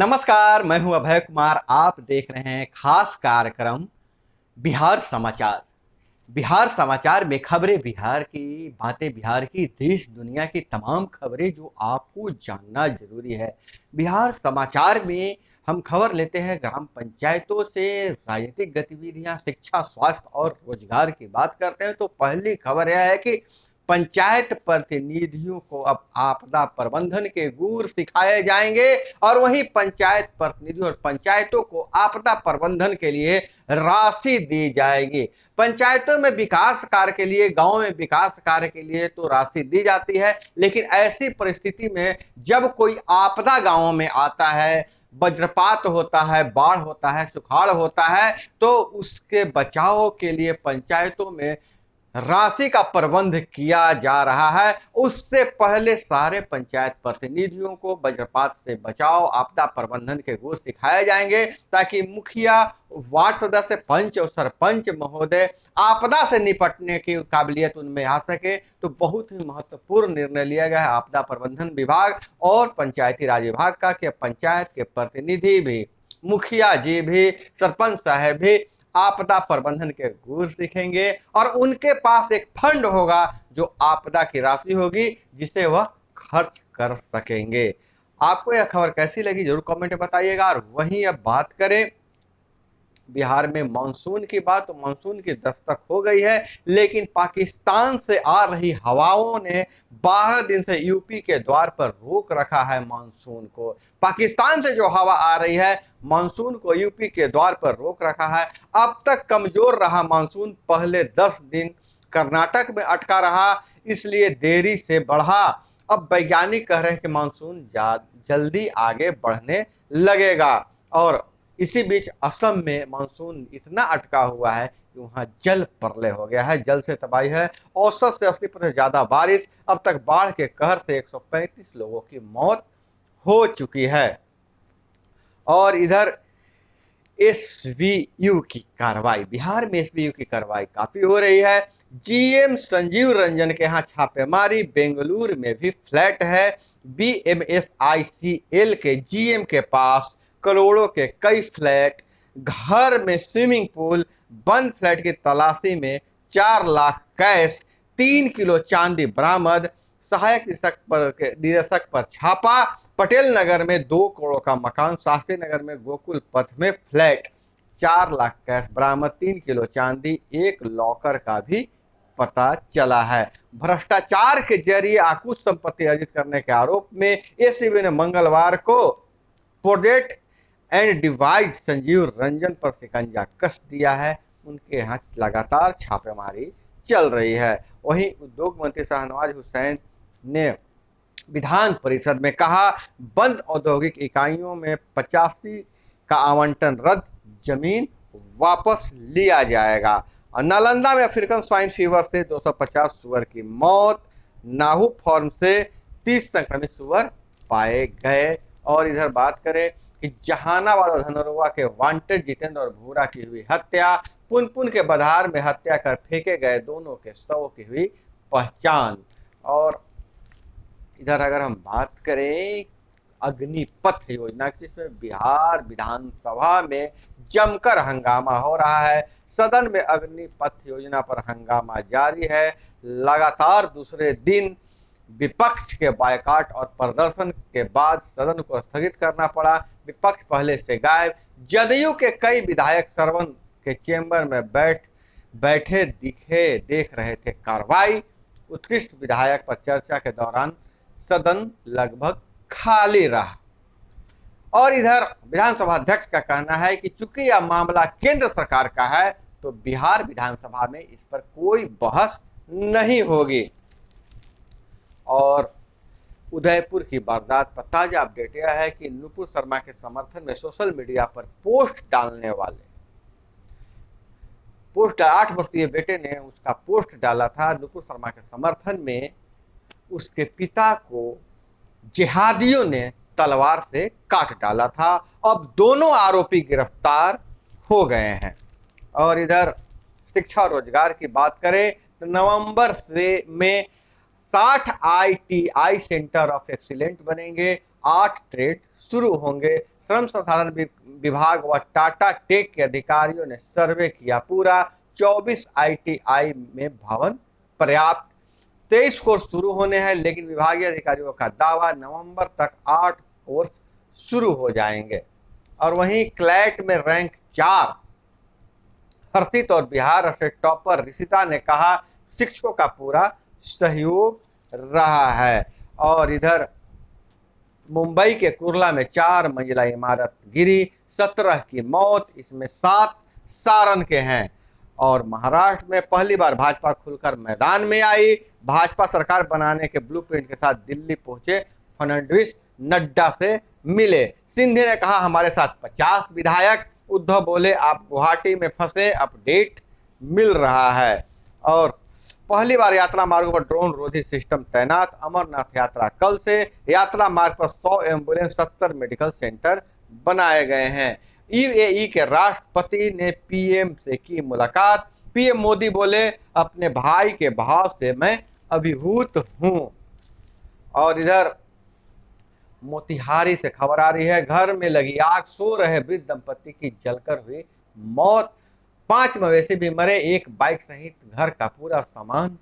नमस्कार, मैं हूं अभय कुमार। आप देख रहे हैं खास कार्यक्रम बिहार समाचार। बिहार समाचार में खबरें बिहार की, बातें बिहार की, देश दुनिया की तमाम खबरें जो आपको जानना जरूरी है। बिहार समाचार में हम खबर लेते हैं ग्राम पंचायतों से, राजनीतिक गतिविधियां, शिक्षा, स्वास्थ्य और रोजगार की बात करते हैं। तो पहली खबर यह है कि पंचायत प्रतिनिधियों को अब आपदा प्रबंधन के गुर सिखाए जाएंगे और वहीं पंचायत प्रतिनिधि और पंचायतों को आपदा प्रबंधन के लिए राशि दी जाएगी। पंचायतों में विकास कार्य के लिए, गांव में विकास कार्य के लिए तो राशि दी जाती है, लेकिन ऐसी परिस्थिति में जब कोई आपदा गांव में आता है, वज्रपात होता है, बाढ़ होता है, सुखाड़ होता है, तो उसके बचाव के लिए पंचायतों में राशि का प्रबंध किया जा रहा है। उससे पहले सारे पंचायत प्रतिनिधियों को वज्रपात से बचाव, आपदा प्रबंधन के गुर सिखाए जाएंगे ताकि मुखिया, वार्ड सदस्य, पंच और सरपंच महोदय आपदा से निपटने की काबिलियत उनमें आ सके। तो बहुत ही महत्वपूर्ण निर्णय लिया गया है आपदा प्रबंधन विभाग और पंचायती राज विभाग का कि पंचायत के प्रतिनिधि भी, मुखिया जी भी, सरपंच साहब भी आपदा प्रबंधन के गुर सीखेंगे और उनके पास एक फंड होगा जो आपदा की राशि होगी जिसे वह खर्च कर सकेंगे। आपको यह खबर कैसी लगी जरूर कमेंट में बताइएगा। और वहीं अब बात करें बिहार में मानसून की बात, तो मानसून की दस्तक हो गई है, लेकिन पाकिस्तान से आ रही हवाओं ने 12 दिन से यूपी के द्वार पर रोक रखा है मानसून को। पाकिस्तान से जो हवा आ रही है मानसून को यूपी के द्वार पर रोक रखा है। अब तक कमजोर रहा मानसून, पहले 10 दिन कर्नाटक में अटका रहा, इसलिए देरी से बढ़ा। अब वैज्ञानिक कह रहे हैं कि मानसून जल्दी आगे बढ़ने लगेगा। और इसी बीच असम में मानसून इतना अटका हुआ है कि वहां जल प्रलय हो गया है, जल से तबाही है। औसत से 80% ज्यादा बारिश, अब तक बाढ़ के कहर से 135 लोगों की मौत हो चुकी है। और इधर एसवीयू की कार्रवाई, बिहार में एसवीयू की कार्रवाई काफी हो रही है। जीएम संजीव रंजन के यहाँ छापेमारी, बेंगलुरु में भी फ्लैट है। बीएमएसआईसीएल के जीएम के पास करोड़ों के कई फ्लैट, घर में स्विमिंग पूल, बंद फ्लैट की तलाशी में 4 लाख कैश, 3 किलो चांदी बरामद, सहायक निदेशक पर छापा, पटेल नगर में 2 करोड़ का मकान, शास्त्री नगर में गोकुल पथ में फ्लैट, 4 लाख कैश बरामद, 3 किलो चांदी, एक लॉकर का भी पता चला है। भ्रष्टाचार के जरिए आकुश संपत्ति अर्जित करने के आरोप में एसीबी ने मंगलवार को project and device Sanjeev Ranjan पर शिकंजा कस दिया है। उनके यहाँ लगातार छापेमारी चल रही है। वहीं उद्योग मंत्री शाहनवाज हुसैन ने विधान परिषद में कहा, बंद औद्योगिक इकाइयों में 85 का आवंटन रद्द, जमीन वापस लिया जाएगा। और नालंदा में अफ्रीकन स्वाइन फीवर से 250 सुअर की मौत, नाहू फार्म से 30 संक्रमित सुअर पाए गए। और इधर बात करें कि जहानाबाद और धनरुआ के वांटेड जितेंद्र और भूरा की हुई हत्या, पुनपुन के बधार में हत्या कर फेंके गए दोनों के शवों की हुई पहचान। और इधर अगर हम बात करें अग्निपथ योजना की, जिसमें बिहार विधानसभा में जमकर हंगामा हो रहा है। सदन में अग्निपथ योजना पर हंगामा जारी है। लगातार दूसरे दिन विपक्ष के बायकॉट और प्रदर्शन के बाद सदन को स्थगित करना पड़ा। विपक्ष पहले से गायब। जदयू के कई विधायक सरवन के चेंबर में बैठे देख रहे थे कार्रवाई। उत्कृष्ट विधायक पर चर्चा के दौरान सदन लगभग खाली रहा। और इधर विधानसभा अध्यक्ष का कहना है कि चूंकि यह मामला केंद्र सरकार का है तो बिहार विधानसभा में इस पर कोई बहस नहीं होगी। और उदयपुर की वारदात पर ताजा अपडेट यह है कि नुपुर शर्मा के समर्थन में सोशल मीडिया पर पोस्ट डालने वाले 8 वर्षीय बेटे ने उसका पोस्ट डाला था नुपुर शर्मा के समर्थन में। उसके पिता को जिहादियों ने तलवार से काट डाला था। अब दोनों आरोपी गिरफ्तार हो गए हैं। और इधर शिक्षा और रोजगार की बात करें तो नवंबर से में 60 ITI सेंटर ऑफ एक्सीलेंट बनेंगे, 8 ट्रेड शुरू होंगे। श्रम संसाधन विभाग व टाटा टेक के अधिकारियों ने सर्वे किया। पूरा 24 आईटीआई में भवन पर्याप्त। 23 कोर्स शुरू होने हैं, लेकिन विभागीय अधिकारियों का दावा नवंबर तक 8 कोर्स शुरू हो जाएंगे। और वहीं क्लैट में रैंक 4 हर्षित और बिहार से टॉपर ऋषिता ने कहा शिक्षकों का पूरा सहयोग रहा है। और इधर मुंबई के कुर्ला में 4 मंजिला इमारत गिरी, 17 की मौत, इसमें 7 सारण के हैं। और महाराष्ट्र में पहली बार भाजपा खुलकर मैदान में आई। भाजपा सरकार बनाने के ब्लूप्रिंट के साथ दिल्ली पहुंचे फडणवीस, नड्डा से मिले। सिंधे ने कहा हमारे साथ 50 विधायक। उद्धव बोले आप गुवाहाटी में फंसे, अपडेट मिल रहा है। और पहली बार यात्रा मार्गों पर ड्रोन रोधी सिस्टम तैनात। अमरनाथ यात्रा कल से। यात्रा मार्ग पर 100 एम्बुलेंस, 70 मेडिकल सेंटर बनाए गए हैं। यूएई के राष्ट्रपति ने पीएम से की मुलाकात। पीएम मोदी बोले अपने भाई के भाव से मैं अभिभूत हूं। और इधर मोतिहारी से खबर आ रही है, घर में लगी आग, सो रहे वृद्ध दंपति की जलकर हुई मौत। 5 मवेशी भी मरे, एक बाइक सहित घर का पूरा सामान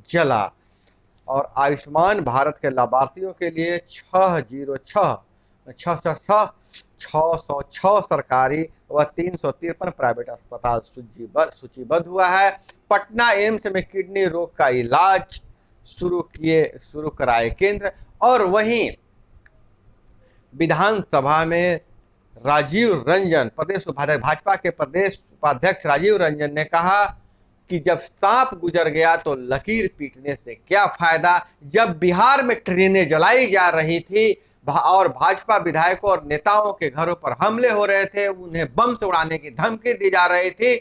जला। और आयुष्मान भारत के लाभार्थियों के लिए 606 सरकारी व 353 प्राइवेट अस्पताल सूचीबद्ध हुआ है। पटना एम्स में किडनी रोग का इलाज शुरू कराए केंद्र। और वहीं विधानसभा में राजीव रंजन, प्रदेश उपाध्यक्ष, भाजपा के प्रदेश उपाध्यक्ष राजीव रंजन ने कहा कि जब सांप गुजर गया तो लकीर पीटने से क्या फायदा। जब बिहार में ट्रेनें जलाई जा रही थी और भाजपा विधायकों और नेताओं के घरों पर हमले हो रहे थे, उन्हें बम से उड़ाने की धमकी दी जा रही थी,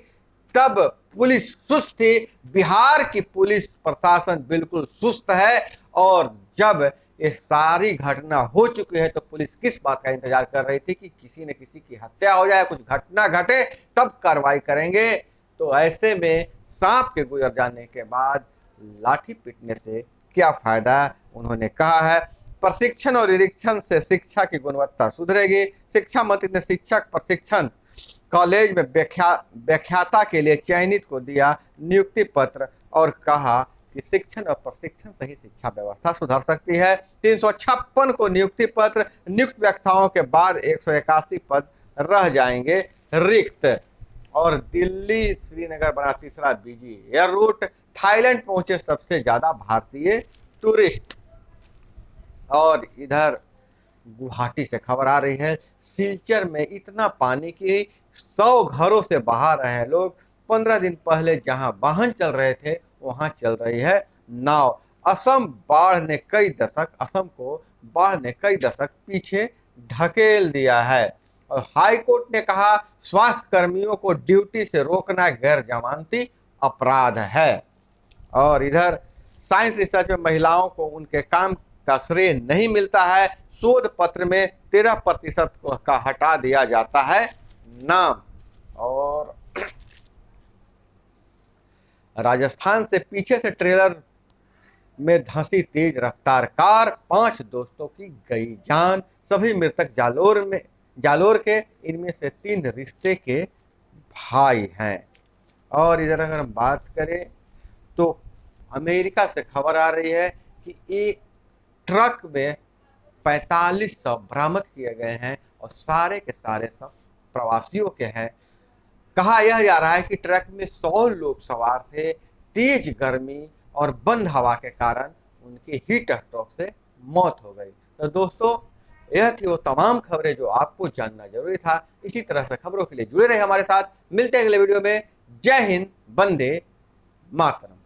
तब पुलिस सुस्त थी। बिहार की पुलिस प्रशासन बिल्कुल सुस्त है। और जब ये सारी घटना हो चुकी है तो पुलिस किस बात का इंतजार कर रही थी कि किसी न किसी की हत्या हो जाए, कुछ घटना घटे, तब कार्रवाई करेंगे। तो ऐसे में सांप के गुजर जाने के बाद लाठी पीटने से क्या फायदा, उन्होंने कहा है। प्रशिक्षण और निरीक्षण से शिक्षा की गुणवत्ता सुधरेगी। शिक्षा मंत्री ने शिक्षक प्रशिक्षण कॉलेज में व्याख्याता के लिए चयनित को दिया नियुक्ति पत्र और कहा कि शिक्षण और प्रशिक्षण से ही शिक्षा व्यवस्था सुधर सकती है। 356 को नियुक्ति पत्र, नियुक्त व्याख्याताओं के बाद 181 पद रह जाएंगे रिक्त। और दिल्ली श्रीनगर बना तीसरा बीजी एयर रूट। थाईलैंड पहुंचे सबसे ज्यादा भारतीय टूरिस्ट। और इधर गुवाहाटी से खबर आ रही है, सिलचर में इतना पानी कि 100 घरों से बाहर रहे लोग। 15 दिन पहले जहां वाहन चल रहे थे वहां चल रही है नाव। असम को बाढ़ ने कई दशक पीछे ढकेल दिया है। और हाई कोर्ट ने कहा स्वास्थ्य कर्मियों को ड्यूटी से रोकना गैर जमानती अपराध है। और इधर साइंस रिसर्च में महिलाओं को उनके काम का श्रेय नहीं मिलता है। शोध पत्र में 13% का हटा दिया जाता है नाम। और राजस्थान से पीछे से ट्रेलर में धंसी तेज रफ्तार कार, 5 दोस्तों की गई जान। सभी मृतक जालोर के, इनमें से 3 रिश्ते के भाई हैं। और इधर अगर हम बात करें तो अमेरिका से खबर आ रही है कि एक ट्रक में 4500 बरामद किए गए हैं और सारे के सारे सब प्रवासियों के हैं। कहा यह जा रहा है कि ट्रक में 100 लोग सवार थे। तेज गर्मी और बंद हवा के कारण उनकी हीट स्ट्रोक से मौत हो गई। तो दोस्तों, यह थी वो तमाम खबरें जो आपको जानना जरूरी था। इसी तरह से खबरों के लिए जुड़े रहे हमारे साथ। मिलते हैं अगले वीडियो में। जय हिंद, वंदे मातरम।